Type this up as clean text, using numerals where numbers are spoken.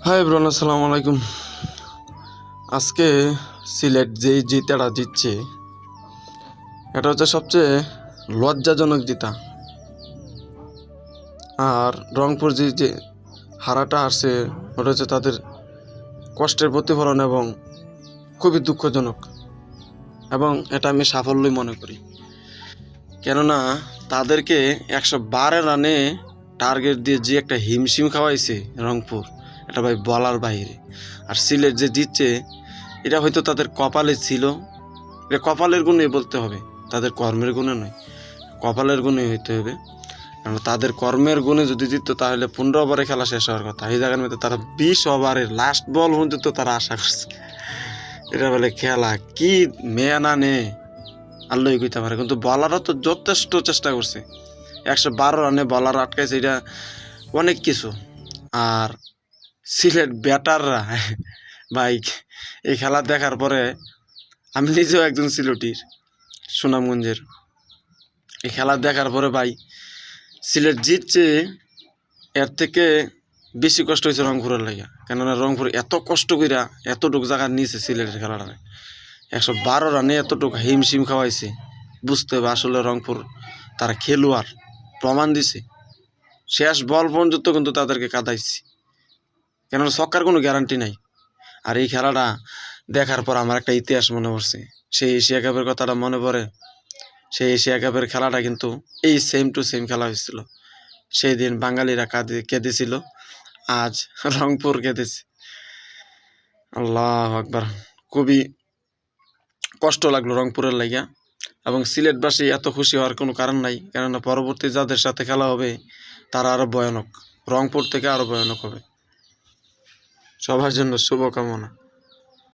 Hi everyone, আসসালামু আলাইকুম। আজকে সিলেট যেই জিতাটা জিতছে, এটা হচ্ছে সবচেয়ে লজ্জাজনক জিতা। আর রংপুর যে হারাটা আসছে, ওটা হচ্ছে তাদের কষ্টের প্রতিফলন এবং খুবই দুঃখজনক, এবং এটা আমি সাফল্যই মনে করি। কেননা তাদেরকে 112 রানে টার্গেট দিয়ে যে একটা হিমশিম খাওয়াইছে রংপুর, এটা ভাই বলার বাইরে। আর সিলেট যে জিতছে, এটা হয়তো তাদের কপালে ছিল। এটা কপালের গুণে বলতে হবে, তাদের কর্মের গুণে নয়, কপালের গুণে হইতে হবে। কারণ তাদের কর্মের গুণে যদি জিততো তাহলে 15 ওভারে খেলা শেষ হওয়ার কথা। এই জায়গার মধ্যে তারা 20 ওভারের লাস্ট বল পর্যন্ত তারা আশা করছে। এটা বলে খেলা কি মেয়া না নে আল্লাহই কইতে পারে। কিন্তু বলারও তো যথেষ্ট চেষ্টা করছে, 112 রানে বলার আটকাইছে, এটা অনেক কিছু। আর সিলেট ব্যাটাররা ভাই, এই খেলা দেখার পরে আমি নিজেও একজন সিলেটির, সুনামগঞ্জের। এই খেলা দেখার পরে ভাই, সিলেট জিতছে এর থেকে বেশি কষ্ট হয়েছে রংপুরের লাগে। কেননা রংপুর এত কষ্ট কইরা এতটুকু জায়গা নিয়েছে সিলেটের খেলাটা, 112 রানে এতটুকু হিমশিম খাওয়াইছে। বুঝতে হবে আসলে রংপুর তারা খেলোয়াড়, প্রমাণ দিছে। শেষ বল পর্যন্ত কিন্তু তাদেরকে কাদাইছে, কেননা ছক্কার কোনো গ্যারান্টি নাই। আর এই খেলাটা দেখার পর আমার একটা ইতিহাস মনে পড়ছে, সেই এশিয়া কাপের কথাটা মনে পড়ে। সেই এশিয়া কাপের খেলাটা কিন্তু এই সেম টু সেম খেলা হয়েছিল। সেই দিন বাঙালিরা কেঁদেছিল, আজ রংপুর কেঁদেছে। আল্লাহু আকবার, খুবই কষ্ট লাগলো রংপুরের লাগিয়া। এবং সিলেটবাসী এত খুশি হওয়ার কোনো কারণ নাই, কেননা পরবর্তী যাদের সাথে খেলা হবে তারা আরো ভয়ানক, রংপুর থেকে আরো ভয়ানক হবে। সবার জন্য শুভকামনা।